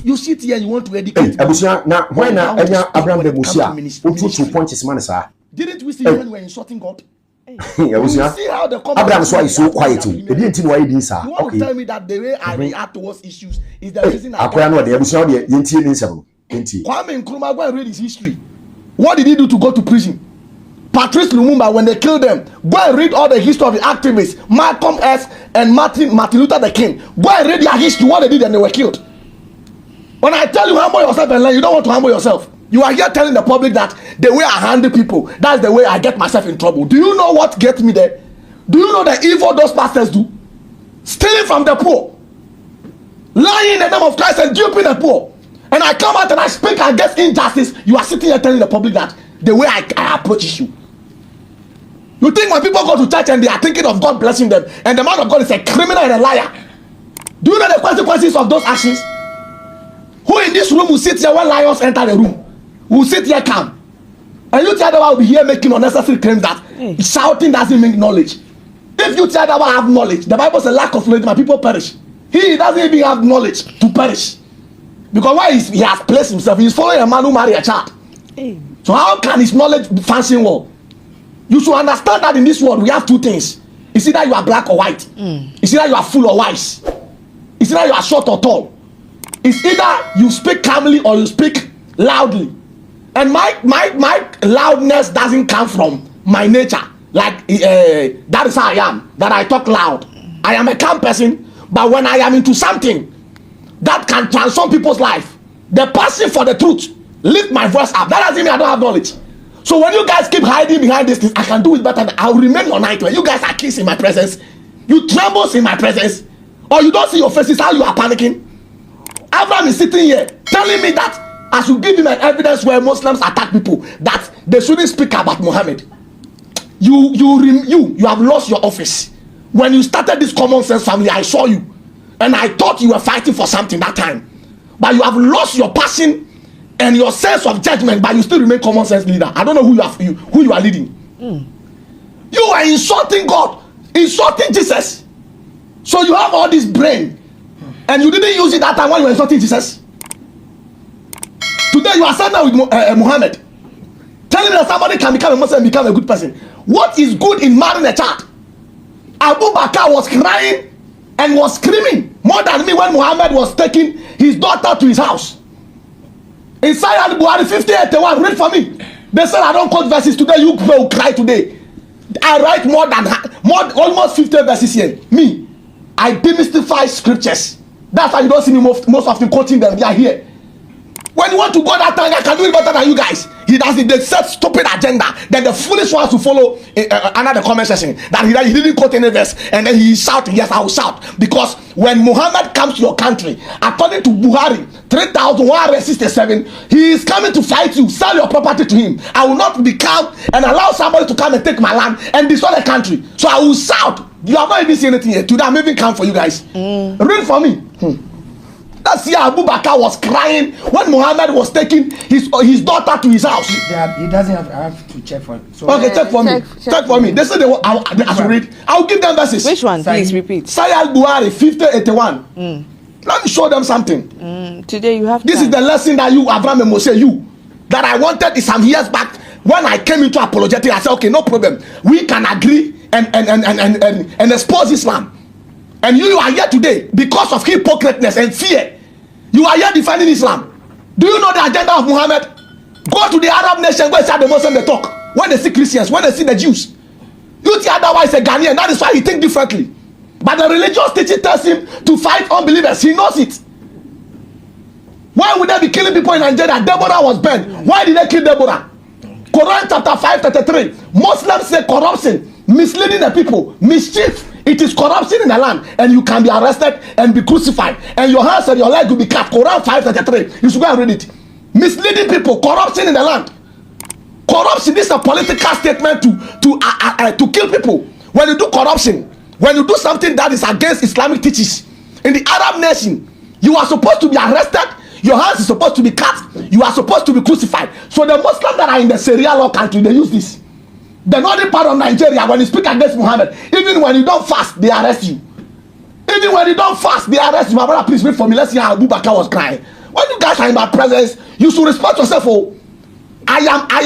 You sit here and you want to educate. Now, when Abraham the Moshe, 2 points, man, sir. Didn't we see when we were insulting God? You see how the Abraham is so quiet. He didn't know why he sir. You want to tell me that the way I react towards issues is the reason I know the episode the Kwame Nkrumah, go and read his history. What did he do to go to prison? Patrice Lumumba, when they killed them, go and read all the history of the activists, Malcolm X and Martin Luther the King. Go and read their history, what they did and they were killed. When I tell you humble yourself and learn, you don't want to humble yourself. You are here telling the public that the way I handle people, that's the way I get myself in trouble. Do you know what gets me there? Do you know the evil those pastors do? Stealing from the poor, lying in the name of Christ and duping the poor. And I come out and I speak against injustice. You are sitting here telling the public that the way I approach issue. You think when people go to church and they are thinking of God blessing them, and the man of God is a criminal and a liar? Do you know the consequences of those actions? Who in this room will sit here when lions enter the room? Will sit here calm? And you tell them will be here making unnecessary claims that shouting doesn't mean knowledge. If you tell them have knowledge, the Bible says lack of knowledge, my people perish. He doesn't even have knowledge to perish. Because why he has placed himself, he's following a man who married a child. So how can his knowledge function well? You should understand that in this world we have two things. It's either you are black or white. It's either you are full or wise. It's either you are short or tall. It's either you speak calmly or you speak loudly. And my loudness doesn't come from my nature. Like that is how I am. That I talk loud. I am a calm person. But when I am into something that can transform people's life, the passion for the truth, lift my voice up. That doesn't mean I don't have knowledge. So when you guys keep hiding behind this thing, I can do it better. I will remain your nightmare. You guys are kissing my presence. You tremble in my presence. Or you don't see your faces, how you are panicking. Abraham is sitting here telling me that I should give him an evidence where Muslims attack people, that they shouldn't speak about Muhammad. You have lost your office. When you started this common sense family, I saw you. And I thought you were fighting for something that time. But you have lost your passion and your sense of judgment, but you still remain common sense leader. I don't know who you are leading. You are insulting God, insulting Jesus. So you have all this brain, and you didn't use it that time when you were insulting Jesus. Today you are sat down with Muhammad, telling that somebody can become a Muslim and become a good person. What is good in marrying a child? Abu Bakr was crying and was screaming more than me when Muhammad was taking his daughter to his house. Inside Al-Buhari 5081, read for me. They said I don't quote verses today, you will cry today. I write almost 50 verses here. Me, I demystify scriptures. That's why you don't see me most often quoting them. They are here. When you want to go that time, I can do it better than you guys. He does it. They set stupid agenda. Then the foolish ones to follow another comment section that he didn't quote any verse, and then he is shouting. Yes, I will shout, because when Muhammad comes to your country, according to Buhari 3,167, he is coming to fight you. Sell your property to him. I will not be calm and allow somebody to come and take my land and destroy the country. So I will shout. You have not even seen anything yet. Today I'm even calm for you guys. Read for me. That's here Abu Bakr was crying when Muhammad was taking his daughter to his house. He doesn't have. I have to check for him. So okay, check for me. Check for me. They say I should read. I'll give them verses. Which one? Please repeat. Sahih Buhari 5081. Let me show them something. Today you have. This is the lesson that you, Abraham and Moshe, that I wanted is some years back when I came into apologetic. I said, okay, no problem. We can agree and expose Islam. And you are here today because of hypocriteness and fear. You are here defending Islam. Do you know the agenda of Muhammad? Go to the Arab nation where the Muslims they talk. When they see Christians, when they see the Jews. You see otherwise a Ghanaian. That is why he think differently. But the religious teaching tells him to fight unbelievers. He knows it. Why would they be killing people in Nigeria? Deborah was burned. Why did they kill Deborah? Quran chapter 5:33. Muslims say corruption, misleading the people, mischief. It is corruption in the land, and you can be arrested and be crucified, and your hands and your leg will be cut. Quran 5:33. You should go and read it. Misleading people, corruption in the land. Corruption. This is a political statement to kill people. When you do corruption, when you do something that is against Islamic teachings, in the Arab nation, you are supposed to be arrested. Your hands is supposed to be cut. You are supposed to be crucified. So the Muslims that are in the Sharia law country, they use this. The northern part of Nigeria, when you speak against Muhammad, even when you don't fast, they arrest you. Even when you don't fast, they arrest you. My brother, please wait for me. Let's see how Abu Bakr was crying. When you guys are in my presence, you should respect yourself. Oh, I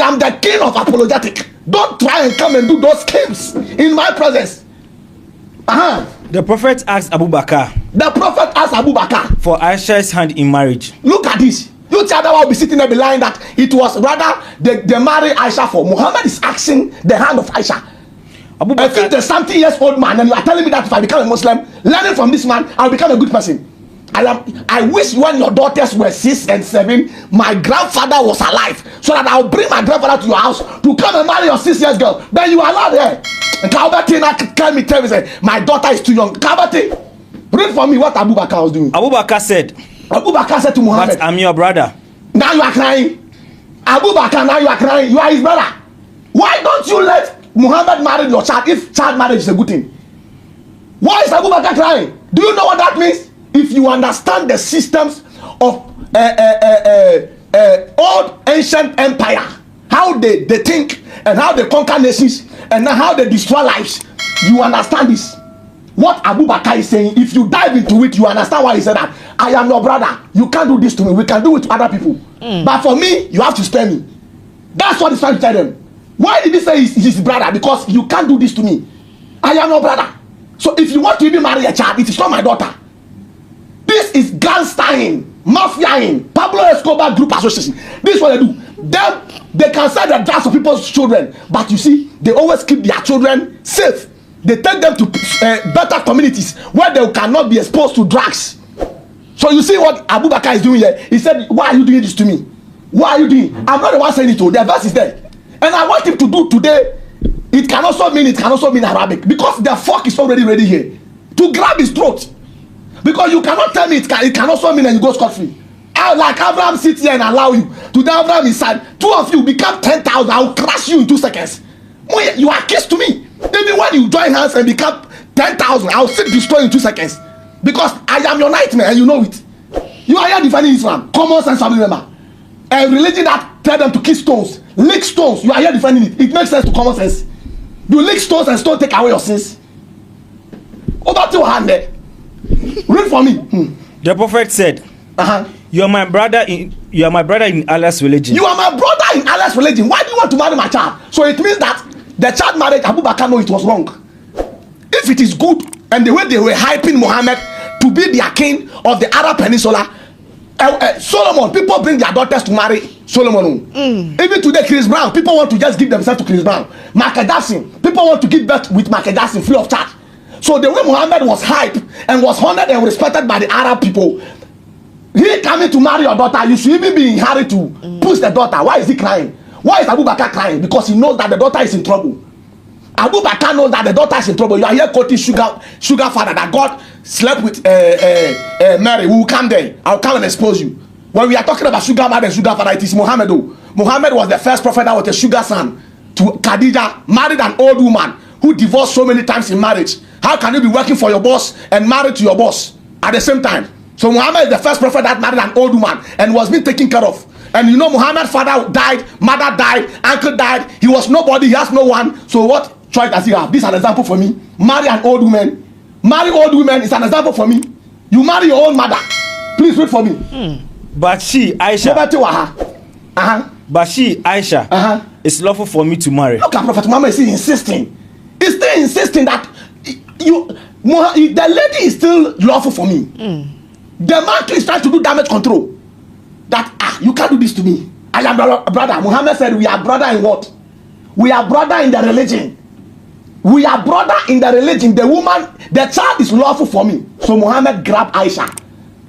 am the king of apologetic. Don't try and come and do those schemes in my presence. The prophet asked Abu Bakr. The prophet asked Abu Bakr for Aisha's hand in marriage. Look at this. You tell will be sitting there be lying that it was rather they marry Aisha for. Muhammad is asking the hand of Aisha. Abu Bakr, I think there's 70 years old man and you are telling me that if I become a Muslim, learning from this man, I'll become a good person. I wish when your daughters were 6 and 7, my grandfather was alive, so that I'll bring my grandfather to your house to come and marry your 6 years girl. Then you are allowed here. And Kalbati tell me, say, my daughter is too young. Kalbati, read for me what Abu Bakr was doing. Abu Bakr said to Muhammad, but I'm your brother. Now you are crying. Abu Bakr, now you are crying. You are his brother. Why don't you let Muhammad marry your child if child marriage is a good thing? Why is Abu Bakr crying? Do you know what that means? If you understand the systems of old ancient empire, how they think and how they conquer nations and how they destroy lives, you understand this. What Abu Bakr is saying, if you dive into it, you understand why he said that. I am your brother. You can't do this to me. We can do it to other people. But for me, you have to spare me. That's what he's trying to tell them. Why did he say he's his brother? Because you can't do this to me. I am your brother. So if you want to even marry a child, it is not my daughter. This is gangstering, mafiaing, Pablo Escobar group association. This is what they do. They can sell the drugs of people's children, but you see, they always keep their children safe. They take them to better communities where they cannot be exposed to drugs. So you see what Abu Bakr is doing here? He said, why are you doing this to me? Why are you doing? I'm not the one saying it to. The verse is there. And I want him to do today. It can also mean Arabic. Because the fork is already ready here. To grab his throat. Because you cannot tell me it can also mean and you go scot-free. Like Abraham sits here and allow you. Today Abraham inside. 2 of you become 10,000. I will crush you in 2 seconds. You are kissed to me. Even when you join hands and become 10,000, I will still destroy you in 2 seconds. Because I am your nightmare and you know it. You are here defending Islam. Common sense family member. A religion that tell them to kiss stones, lick stones. You are here defending it. It makes sense to common sense. You lick stones and stones take away your sins. Over to your hand there. Read for me. The prophet said, you are my brother in Allah's religion. You are my brother in Allah's religion. Why do you want to marry my child? So it means that the child marriage, Abu Bakr know it was wrong. If it is good, and the way they were hyping Muhammad to be their king of the Arab Peninsula, Solomon, people bring their daughters to marry Solomon. Even today, Chris Brown, people want to just give themselves to Chris Brown. Michael Jackson, people want to give birth with Michael Jackson free of charge. So the way Muhammad was hyped and was honored and respected by the Arab people, he coming to marry your daughter, you should even be in hurry to push the daughter. Why is he crying? Why is Abu Bakr crying? Because he knows that the daughter is in trouble. Abu Bakr knows that the daughter is in trouble. You are here quoting sugar father that God slept with Mary. We will come there. I will come and expose you. When we are talking about sugar mother and sugar father, it is Muhammad. Muhammad was the first prophet that was a sugar son to Khadija, married an old woman who divorced so many times in marriage. How can you be working for your boss and married to your boss at the same time? So Muhammad is the first prophet that married an old woman and was being taken care of. And you know Muhammad's father died, mother died, uncle died. He was nobody, he has no one. So what choice does he have? This is an example for me. Marry an old woman. Marry old women is an example for me. You marry your own mother. Please read for me. But she, Aisha, it's lawful for me to marry. Look at Prophet Muhammad is still insisting. He's still insisting that the lady is still lawful for me. The man is trying to do damage control. That you can't do this to me. I am your brother. Muhammad said we are brother in what? We are brother in the religion. We are brother in the religion. The woman, the child is lawful for me. So Muhammad grabbed Aisha.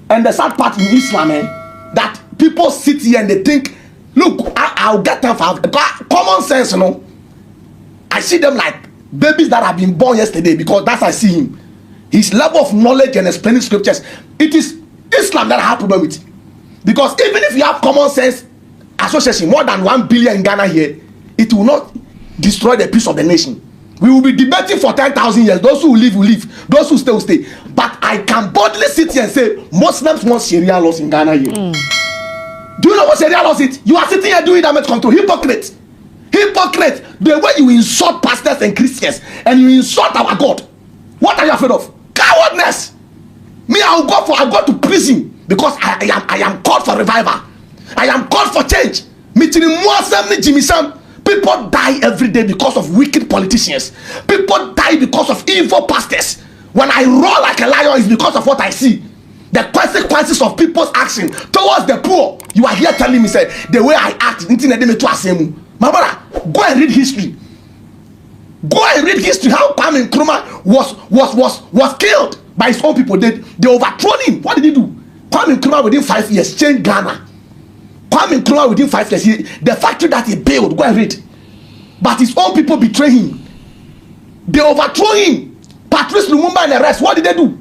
And the sad part in Islam, that people sit here and they think, look, I'll get them for common sense, you know. I see them like babies that have been born yesterday because that's how I see him. His level of knowledge and explaining scriptures. It is Islam that I have problem with. Because even if you have common sense association, more than 1 billion in Ghana here, it will not destroy the peace of the nation. We will be debating for 10,000 years. Those who will live will live. Those who stay will stay. But I can boldly sit here and say Muslims want Sharia laws in Ghana here. Do you know what Sharia laws is? You are sitting here doing damage control. Hypocrite. Hypocrite. The way you insult pastors and Christians and you insult our God. What are you afraid of? Cowardness. Me, I'll go to prison because I am called for revival. I am called for change. People die every day because of wicked politicians. People die because of evil pastors. When I roar like a lion, it's because of what I see. The consequences of people's action towards the poor. You are here telling me, say, the way I act, my brother, go and read history. Go and read history. How Kwame Nkrumah was killed by his own people. They overthrown him. What did he do? Kwame Nkrumah within 5 years changed Ghana. Kwame Nkrumah within 5 years, the factory that he built, go and read. But his own people betray him. They overthrow him. Patrice Lumumba and the rest, what did they do?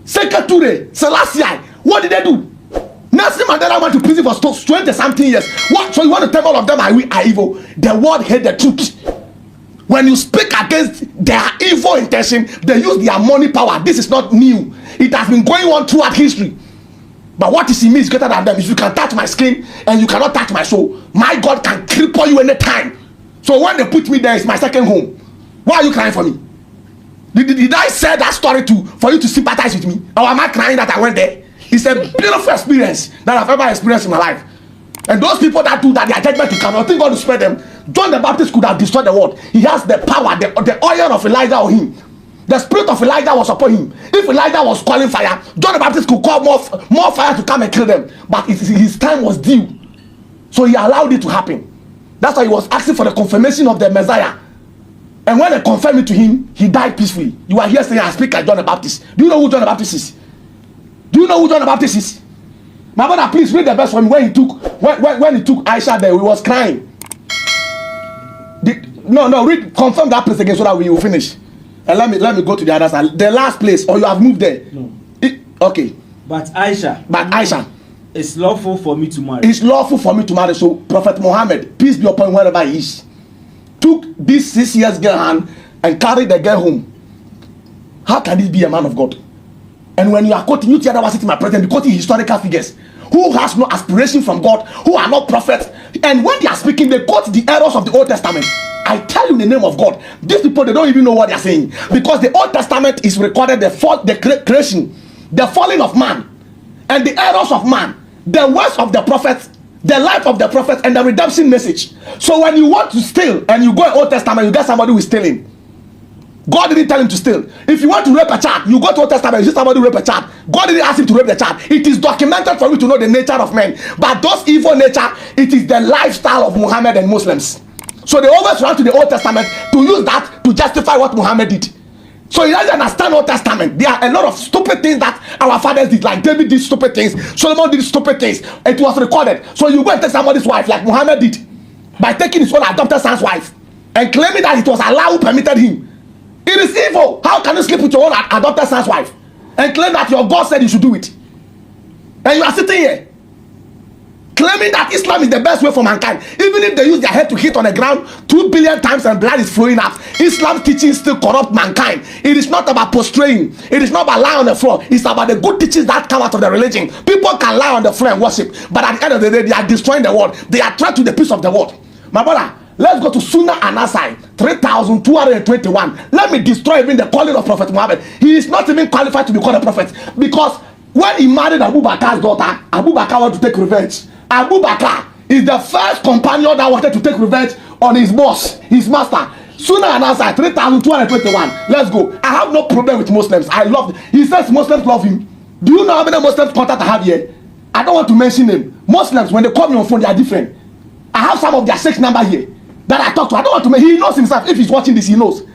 Sekou Toure, Selassie, what did they do? Nelson Mandela went to prison for 20-something years. What? So you want to tell all of them are evil? The world hate the truth. When you speak against their evil intention, they use their money power. This is not new. It has been going on throughout history. But what is in me is greater than them. If you can touch my skin and you cannot touch my soul, my God can cripple you anytime. So when they put me there, it's my second home. Why are you crying for me? Did I say that story for you to sympathize with me? Or am I crying that I went there? It's a beautiful experience that I've ever experienced in my life. And those people that do that, their judgment to come. I think God will spare them. John the Baptist could have destroyed the world. He has the power, the oil of Elijah on him. The spirit of Elijah was upon him. If Elijah was calling fire, John the Baptist could call more fire to come and kill them. But his time was due. So he allowed it to happen. That's why he was asking for the confirmation of the Messiah. And when they confirmed it to him, he died peacefully. You are here saying, I speak like John the Baptist. Do you know who John the Baptist is? Do you know who John the Baptist is? My brother, please read the verse for me. When he took Aisha there, he was crying. Read, confirm that place again so that we will finish. And let me go to the other side. The last place, or you have moved there? No. Okay. But Aisha. It's lawful for me to marry. It's lawful for me to marry. So Prophet Muhammad, peace be upon him wherever he is, took this 6 years girl hand and carried the girl home. How can this be a man of God? And when you are quoting, you tell us in my presence, quoting historical figures who has no aspiration from God, who are not prophets, and when they are speaking, they quote the errors of the Old Testament. I tell you in the name of God, these people, they don't even know what they are saying, because the Old Testament is recorded the creation, the falling of man, and the errors of man, the words of the prophets, the life of the prophets, and the redemption message. So when you want to steal and you go in Old Testament, you get somebody who is stealing. God didn't tell him to steal. If you want to rape a child, you go to Old Testament, you see somebody rape a child. God didn't ask him to rape the child. It is documented for you to know the nature of men. But those evil nature, it is the lifestyle of Muhammad and Muslims. So they always run to the Old Testament to use that to justify what Muhammad did. So he doesn't understand Old Testament. There are a lot of stupid things that our fathers did. Like David did stupid things. Solomon did stupid things. It was recorded. So you go and take somebody's wife like Muhammad did, by taking his own adopted son's wife and claiming that it was Allah who permitted him. It is evil. How can you sleep with your own adopted son's wife and claim that your God said you should do it? And you are sitting here claiming that Islam is the best way for mankind. Even if they use their head to hit on the ground 2 billion times and blood is flowing out, Islam's teachings still corrupt mankind. It is not about prostrating. It is not about lying on the floor. It's about the good teachings that come out of the religion. People can lie on the floor and worship, but at the end of the day, they are destroying the world. They are threat to the peace of the world. My brother, let's go to Sunnah Anasai 3221. Let me destroy even the calling of Prophet Muhammad. He is not even qualified to be called a prophet, because when he married Abu Bakr's daughter, Abu Bakr wanted to take revenge. Abu Bakr is the first companion that wanted to take revenge on his boss, his master. Sunnah Anasai 3221. Let's go. I have no problem with Muslims. I love them. He says Muslims love him. Do you know how many Muslims contact I have here? I don't want to mention them. Muslims, when they call me on phone, they are different. I have some of their 6 number here that I talk to. I don't want to mention. He knows himself. If he's watching this, he knows.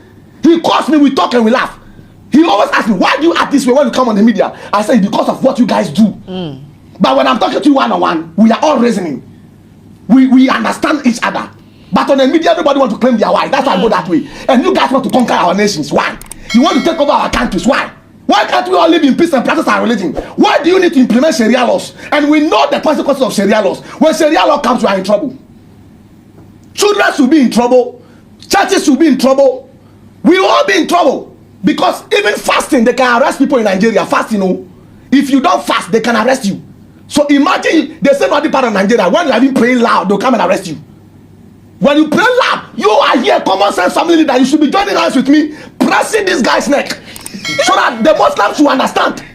He calls me, we talk and we laugh. He always asks me, why do you act this way when you come on the media? I say, because of what you guys do. But when I'm talking to you one-on-one, we are all reasoning. We understand each other. But on the media, everybody wants to claim their wife. That's why I go that way. And you guys want to conquer our nations. Why? You want to take over our countries. Why? Why can't we all live in peace and practice our religion? Why do you need to implement Sharia laws? And we know the consequences of Sharia laws. When Sharia law comes, we are in trouble. Children should be in trouble. Churches should be in trouble. We will all be in trouble. Because even fasting, they can arrest people in Nigeria. Fasting, if you don't fast, they can arrest you. So imagine, they say not the part of Nigeria, when you are even praying loud, they'll come and arrest you. When you pray loud, you are here, common sense family leader, you should be joining hands with me, pressing this guy's neck, so that the Muslims should understand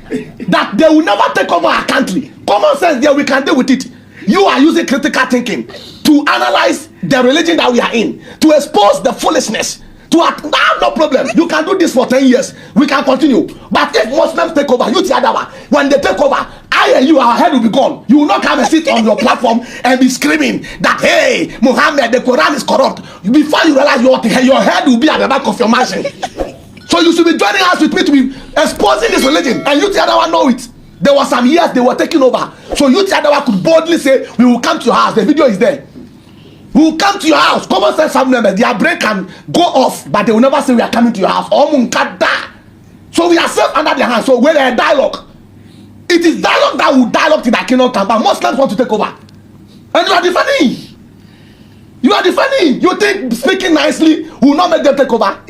that they will never take over our country. Common sense, there we can deal with it. You are using critical thinking to analyze the religion that we are in, to expose the foolishness. No problem. You can do this for 10 years. We can continue. But if Muslims take over, when they take over, I and you, our head will be gone. You will not come and sit on your platform and be screaming that, hey, Muhammad, the Quran is corrupt. Before you realize your head will be at the back of your mansion. So you should be joining us with me to be exposing this religion. And you know it. There were some years they were taking over. So you could boldly say, we will come to your house. The video is there. We will come to your house. Common sense family members, their brain can go off, but they will never say we are coming to your house. So we are safe under their hands. So when there is dialogue, it is dialogue that will dialogue to the kingdom camp. But Muslims want to take over. And you are defending. You think speaking nicely will not make them take over?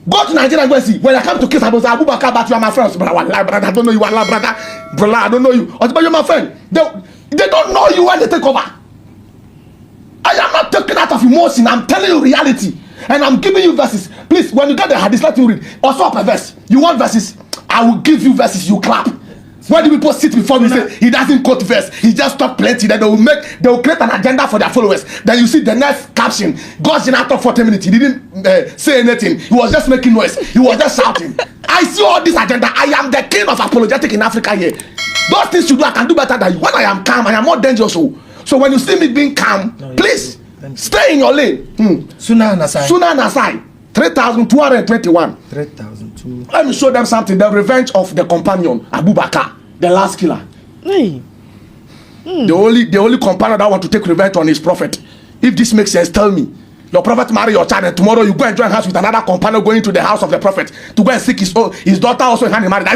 Go to Nigeria and go and see. When I come to kiss Abu Bakar, but you are my friends. Brother, I don't know you. Brother, I don't know you. But you're my friend. They don't know you when they take over. I am not talking out of emotion. I'm telling you reality. And I'm giving you verses. Please, when you get the hadith, let me read. Also up a verse. You want verses? I will give you verses. You clap. When the people sit before me say he doesn't quote verse, he just talk plenty. Then they will create an agenda for their followers. Then you see the next caption. God did not talk 40 minutes. He didn't say anything. He was just making noise. He was just shouting. I see all this agenda. I am the king of apologetic in Africa here. Those things you do, I can do better than you. When I am calm, I am more dangerous. So when you see me being calm, please stay in your lane. Sunnah and Asai. 3,221. 3,200. Let me show them something. The revenge of the companion, Abu Bakr, the last killer. Hey. The only companion that want to take revenge on his prophet. If this makes sense, tell me. Your prophet marry your child, and tomorrow you go and join hands with another companion going to the house of the prophet to go and seek his daughter also in hand in marriage.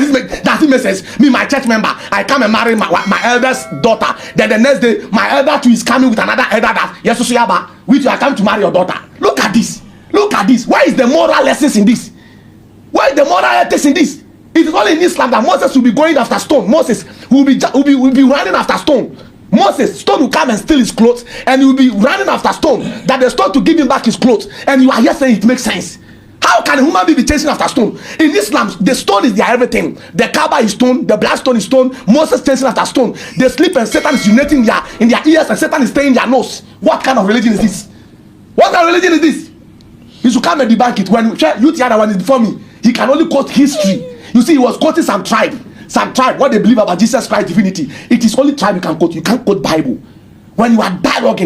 Does it make sense? Me, my church member, I come and marry my eldest daughter. Then the next day, my elder too is coming with another elder that yes, so yaba, which I come to marry your daughter. Look at this. Where is the moral lessons in this? Where is the moral ethics in this? It is only in Islam that Moses will be going after stone. Moses will be running after stone. Moses, stone will come and steal his clothes, and he will be running after stone, that the stone to give him back his clothes. And you are here saying it makes sense. How can a human being be chasing after stone? In Islam, the stone is their everything. The Kaaba is stone, the black stone is stone. Moses chasing after stone. They sleep and Satan is urinating in their ears, and Satan is staying in their nose. What kind of religion is this? What kind of religion is this? He should come and debunk it. When you the other one is before me, he can only quote history. You see, he was quoting some tribe, what they believe about Jesus Christ divinity. It is only tribe you can quote. You can't quote Bible. When you are dialogue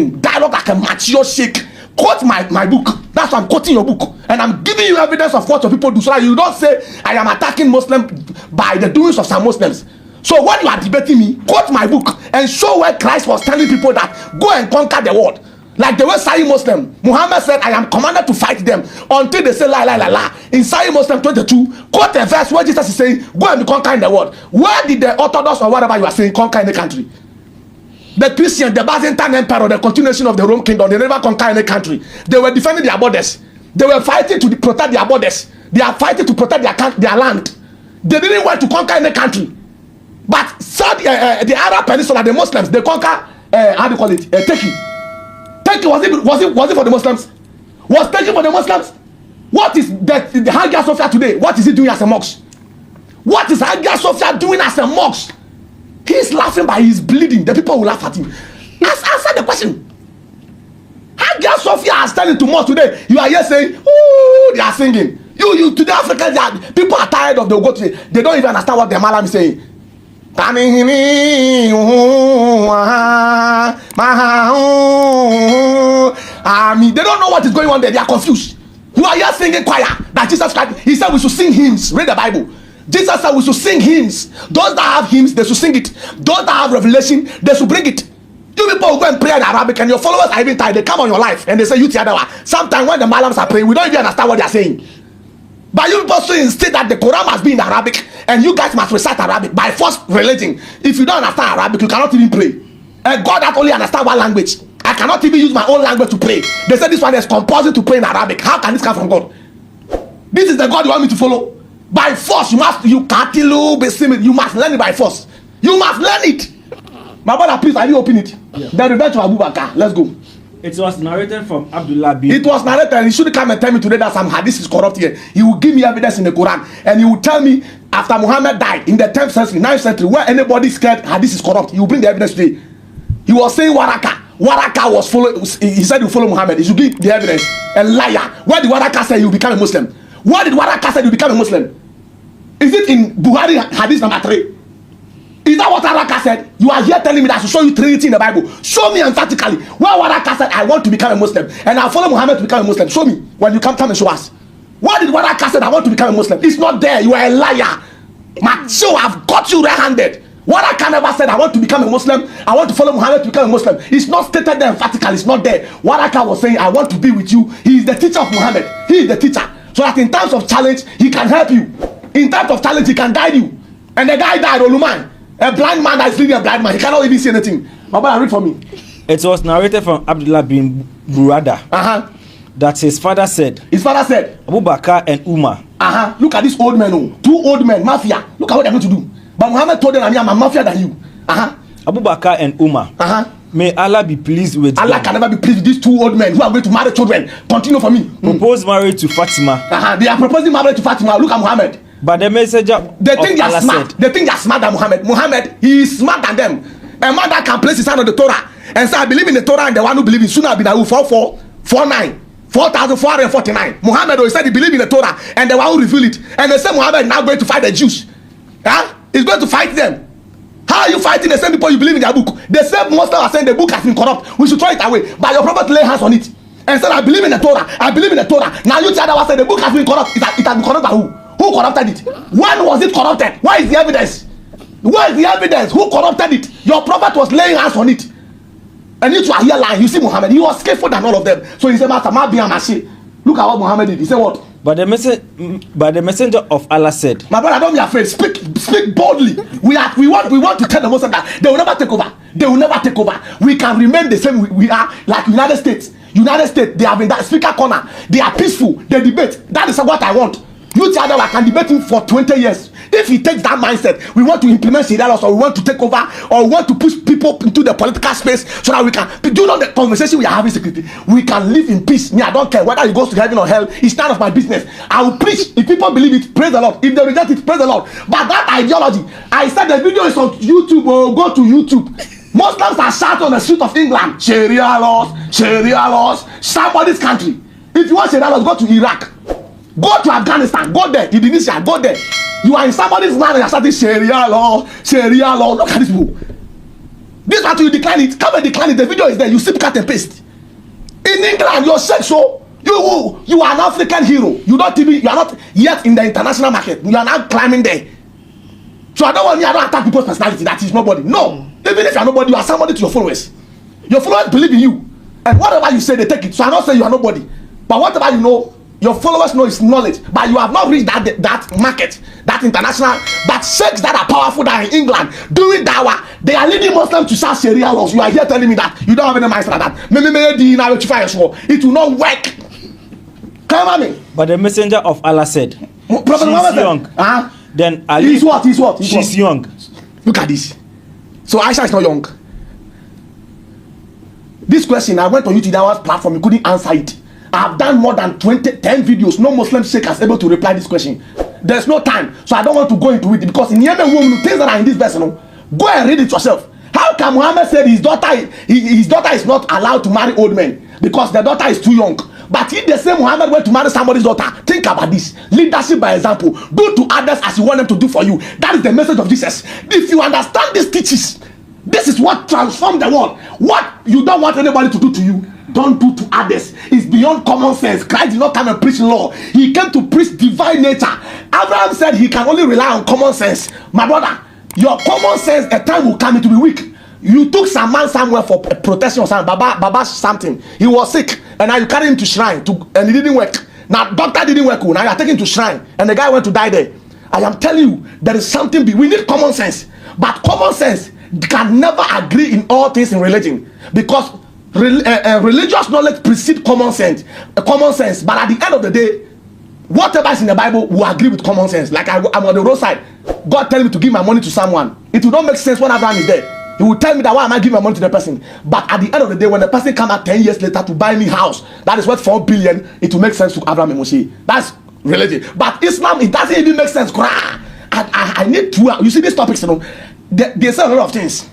like a mature shake, quote my book. That's why I'm quoting your book, and I'm giving you evidence of what your people do, so that you don't say I am attacking Muslims by the doings of some Muslims. So when you are debating me, quote my book and show where Christ was telling people that go and conquer the world. Like the way Sahih Muslim, Muhammad said, I am commanded to fight them until they say la la la la. In Sahih Muslim 22, quote a verse where Jesus is saying, go and be conquering the world. Where did the Orthodox or whatever you are saying conquer any country? The Christian, the Byzantine Empire, the continuation of the Rome Kingdom, they never conquer any country. They were defending their borders. They were fighting to protect their borders. They are fighting to protect their land. They didn't want to conquer any country. But the Arab Peninsula, the Muslims, they conquer, how do you call it, Turkey. Turkey, was it for the Muslims? Was Turkey for the Muslims? What is the Hagia Sophia today? What is he doing as a mosque? What is Hagia Sophia doing as a mosque? He's laughing by his bleeding. The people will laugh at him. Answer the question. Hagia Sophia is standing to mosque today. You are here saying, ooh, they are singing. You to the Africans, people are tired of the go to. They don't even understand what the Malam is saying. I mean, they don't know what is going on there. They are confused. You are here singing choir that Jesus Christ. He said we should sing hymns. Read the Bible. Jesus said we should sing hymns. Those that have hymns, they should sing it. Those that have revelation, they should bring it. You people will go and pray in Arabic, and your followers are even tired. They come on your life and they say, sometimes when the Malams are praying, we don't even understand what they are saying. But you people still insist that the Quran must be in Arabic, and you guys must recite Arabic by force religion. If you don't understand Arabic, you cannot even pray. And God that only understand one language. I cannot even use my own language to pray. They say this one is compulsory to pray in Arabic. How can this come from God? This is the God you want me to follow? By force, you must learn it by force. You must learn it. My brother, please, I will open it. Yeah. The revenge of Abu Bakr. Let's go. It was narrated from Abdullah bin. It was narrated. He should come and tell me today that some hadith is corrupt here. He will give me evidence in the Quran, and he will tell me after Muhammad died in the 10th century, 9th century, where anybody scared hadith is corrupt. He will bring the evidence today. He was saying Waraka. Waraka was follow. He said he follow Muhammad. He should give the evidence. A liar. Where did Waraka say you become a Muslim? Where did Waraka say you become a Muslim? Is it in Buhari hadith number 3? Is that what Waraka said? You are here telling me that I should show you Trinity in the Bible. Show me emphatically where Waraka said I want to become a Muslim and I follow Muhammad to become a Muslim. Show me when you come and show us. Why did Waraka say I want to become a Muslim? It's not there. You are a liar. Macho, I've got you red-handed. Waraka never said I want to become a Muslim. I want to follow Muhammad to become a Muslim. It's not stated there emphatically. It's not there. Waraka was saying I want to be with you. He is the teacher of Muhammad. He is the teacher. So that in times of challenge, he can help you. In times of challenge, he can guide you. And the guy died, Oluman. A blind man that is leading a blind man. He cannot even see anything. Baba, read for me. It was narrated from Abdullah bin Burada that his father said. His father said. Abu Bakr and Umar. Look at this old man. Oh. 2 old men, mafia. Look at what they're going to do. But Muhammad told them, I'm a mafia than you. Abu Bakr and Umar. May Allah be pleased with Allah them. can never be pleased with these 2 old men who are going to marry children. Continue for me. Proposed marriage to Fatima. They are proposing marriage to Fatima. Look at Muhammad. But the messenger they think they are Allah smart. said, They think they are smarter than Muhammad. Muhammad, he is smarter than them. A man that can place his hand on the Torah and say, I believe in the Torah, and the one who believes in Sunnah bin Abu 4449. 4,449. Muhammad, he said he believed in the Torah, and the one who revealed it. And they say Muhammad is now going to fight the Jews. He's going to fight them. How are you fighting the same people you believe in their book? The same Muslims are saying the book has been corrupt. We should throw it away. But your prophet lay hands on it and said, I believe in the Torah. I believe in the Torah. Now you tell us that the book has been corrupt. It has been corrupted by who? Who corrupted it? When was it corrupted? Where is the evidence? Where is the evidence? Who corrupted it? Your prophet was laying hands on it. And you two are here lying. You see Muhammad, he was skillful than all of them. So he said, Master, look at what Muhammad did. He said what? But the messenger of Allah said, my brother, don't be afraid. Speak boldly. We want to tell the Muslims that they will never take over. They will never take over. We can remain the same we are, like United States. United States, they have in that speaker corner. They are peaceful. They debate. That is what I want. You tell them I can debate him for 20 years. If he takes that mindset, we want to implement Sharia laws, or we want to take over, or we want to push people into the political space so that we can. Do you know the conversation we are having secretly? We can live in peace. Me, I don't care whether he goes to heaven or hell. It's none of my business. I will preach. If people believe it, praise the Lord. If they reject it, praise the Lord. But that ideology, I said the video is on YouTube. Oh, go to YouTube. Muslims are shouting on the street of England. Sharia laws, Sharia laws. Somebody's country. If you want Sharia laws, go to Iraq. Go to Afghanistan. Go there. Indonesia. Go there. You are in somebody's land and you're starting Sharia law, Sharia law. Look at this book. This one you decline it. Come and decline it. The video is there. You simply cut and paste. In England, you're sexual. You are an African hero. You are not yet in the international market. You are now climbing there. So I don't attack people's personality. That is nobody. No. Even if you are nobody, you are somebody to your followers. Your followers believe in you. And whatever you say, they take it. So I'm not saying you are nobody. But whatever you know, your followers know is knowledge, but you have not reached that market, that international. But sheikhs that are powerful that are in England doing dawah, they are leading Muslims to start Sharia laws. You are here telling me that you don't have any mindset like that. It will not work. Come on me. But the messenger of Allah said, Prophet she's young. Then Ali, he's what? She's young. Look at this. So Aisha is not young. This question, I went on YouTube Dawah's platform, you couldn't answer it. I have done more than 10 videos. No Muslim sheikh has able to reply this question. There's no time, so I don't want to go into it, because in Yemen, things that are in this verse, go and read it yourself. How can Muhammad say his daughter is not allowed to marry old men because the daughter is too young? But if they say Muhammad went to marry somebody's daughter, think about this. Leadership by example. Do to others as you want them to do for you. That is the message of Jesus. If you understand these teachings, this is what transforms the world. What you don't want anybody to do to you, don't do to others. It's beyond common sense. Christ did not come and preach law. He came to preach divine nature. Abraham said he can only rely on common sense. My brother, your common sense, a time will come, it will be weak. You took some man somewhere for protection or something, Baba something. He was sick, and now you carry him to shrine, and it didn't work. Now doctor didn't work. Now you are taking him to shrine, and the guy went to die there. I am telling you, there is something. We need common sense, but common sense can never agree in all things in religion, because religious knowledge precedes common sense. But at the end of the day, whatever is in the Bible will agree with common sense. Like I'm on the roadside, God telling me to give my money to someone. It will not make sense when Abraham is there. He will tell me that why am I giving my money to the person? But at the end of the day, when the person come out 10 years later to buy me house, that is worth 4 billion, it will make sense to Abraham and Moshe. That's related. But Islam, it doesn't even make sense. I need to, you see these topics, you know, they say a lot of things.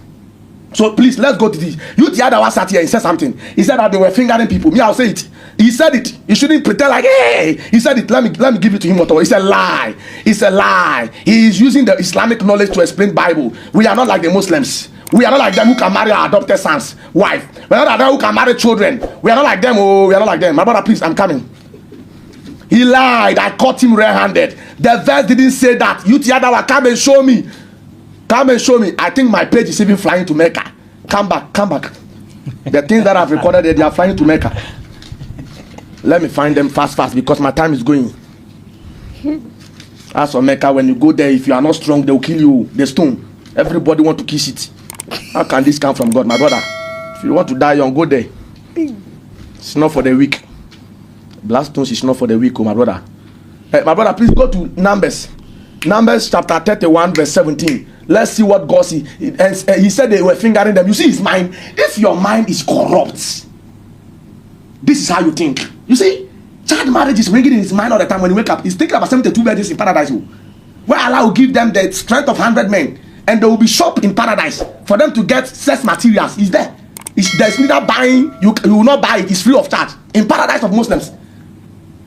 So please, let's go to this. You the other one sat here and said something. He said that they were fingering people. Me, I'll say it. He said it. You shouldn't pretend like, hey. He said it. Let me give it to him. It's a lie. It's a lie. He is using the Islamic knowledge to explain Bible. We are not like the Muslims. We are not like them who can marry our adopted son's wife. We are not like them who can marry children. We are not like them. Oh, we are not like them. My brother, please, I'm coming. He lied. I caught him red-handed. The verse didn't say that. You the other one, come and show me. Come and show me. I think my page is even flying to Mecca. Come back. The things that I've recorded, they are flying to Mecca. Let me find them fast because my time is going. As for Mecca, when you go there, if you are not strong, they will kill you. The stone. Everybody want to kiss it. How can this come from God, my brother? If you want to die young, go there. It's not for the weak. Blood stones is not for the weak, oh, my brother. My brother, please go to Numbers. Numbers chapter 31 verse 17. Let's see what God see. And he said they were fingering them. You see his mind. If your mind is corrupt, this is how you think. You see, child marriage is ringing in his mind all the time. When he wake up, he's thinking about 72 virgins in paradise, where Allah will give them the strength of 100 men, and they will be shop in paradise for them to get sex materials. Is there? There's neither buying. You will not buy it. It's free of charge in paradise of Muslims.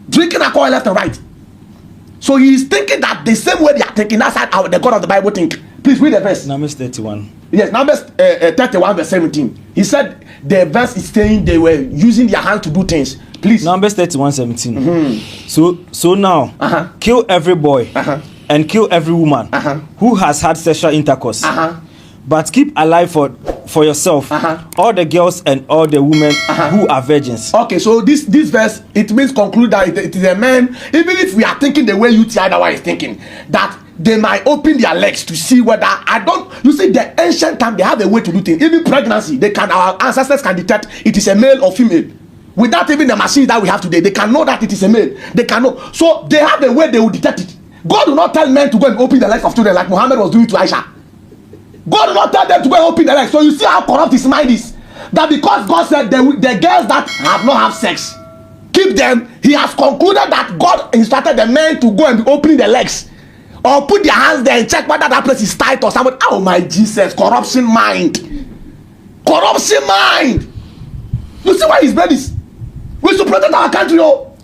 Drinking alcohol left and right. So he is thinking that the same way they are thinking, that's how the God of the Bible think. Please read the verse. Numbers 31. Yes, Numbers 31 verse 17. He said the verse is saying they were using their hand to do things. Please. Numbers 31 17. Mm-hmm. So now, kill every boy and kill every woman who has had sexual intercourse. But keep alive for yourself all the girls and all the women who are virgins. Okay, so this verse, it means conclude that it is a man, even if we are thinking the way you Tiadawa is thinking, that they might open their legs to see whether you see the ancient time, they have a way to do things. Even pregnancy, our ancestors can detect it is a male or female. Without even the machines that we have today, they can know that it is a male. They can know. So they have a way they will detect it. God will not tell men to go and open the legs of children like Muhammad was doing to Aisha. God will not tell them to go and open their legs. So you see how corrupt his mind is. That because God said the girls that have not have sex, keep them, he has concluded that God instructed the men to go and be opening their legs. Or put their hands there and check whether that place is tight or something. Oh my Jesus, corruption mind. Corruption mind. You see why he's made this? We should protect our country, oh.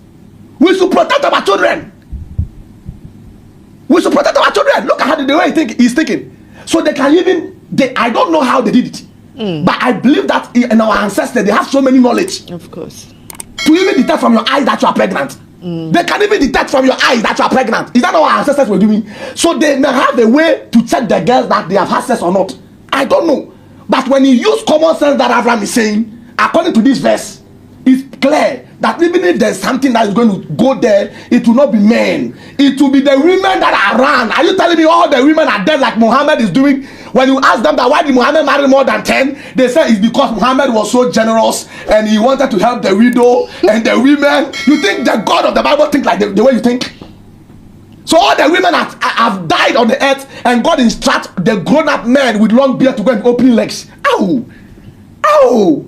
We should protect our children. We should protect our children. Look at how the way he's thinking. So they can even, I don't know how they did it. But I believe that in our ancestors, they have so many knowledge. Of course. To even detect from your eyes that you are pregnant. They can even detect from your eyes that you are pregnant. Is that what our ancestors were doing? So they may have a way to check the girls that they have had sex or not. I don't know. But when you use common sense that Abraham is saying, according to this verse, it's clear that even if there's something that is going to go there, it will not be men. It will be the women that are around. Are you telling me all the women are dead like Muhammad is doing? When you ask them that why did Muhammad marry more than 10, they say it's because Muhammad was so generous and he wanted to help the widow and the women. You think the God of the Bible think like the way you think? So all the women have died on the earth, and God instructs the grown-up men with long beard to go and open legs. Ow! Ow!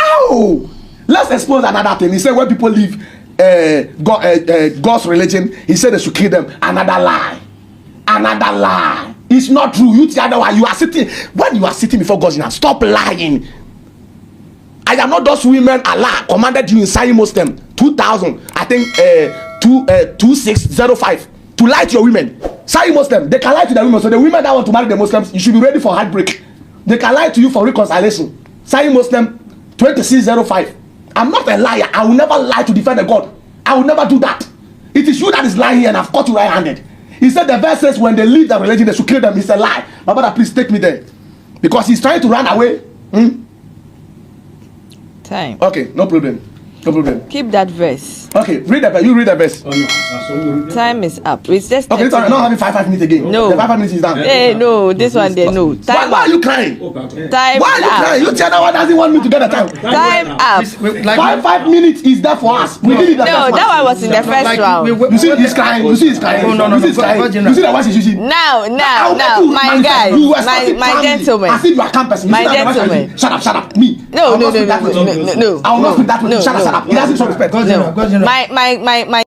Ow! Let's expose another thing. He said when people leave God's religion, he said they should kill them. Another lie. Another lie. It's not true. You the other one. You are sitting, when you are sitting before God's hand, stop lying. I am not those women Allah commanded you in Sahih Muslim 2000, I think 2605 to lie to your women. Sahih Muslim, they can lie to the women. So the women that want to marry the Muslims, you should be ready for heartbreak. They can lie to you for reconciliation. Sahih Muslim 2605. I'm not a liar. I will never lie to defend a God. I will never do that. It is you that is lying here, and I've caught you right-handed. He said the verse says when they leave the religion, they should kill them. It's a lie. My brother, please take me there. Because he's trying to run away. Time. Okay, no problem. No problem. Keep that verse. Okay, read the verse. You read the verse. Time is up. It's just Okay, sorry, not having 5 minutes again. No. The 5 minutes is done. Hey, no, this one there, no. Time Why are up. you crying? Time Why are you up. crying? You tell that one doesn't want me to get the time. Time up. 5 minutes is there for us. We did it the No, first that one. one was in the first round. You see he's crying. You see he's crying. No, You see he's crying. You see the voice he's using. Now, I'll make you my manifest. guy, You were starting my calmly, gentleman. as if you are calm person. You My see that the voice gentleman. you're using? Shut up. Me. No, I will no, not no, speak that no, way. no, no, no. I will not speak that way. No, Shut no, up. He doesn't show respect. No. My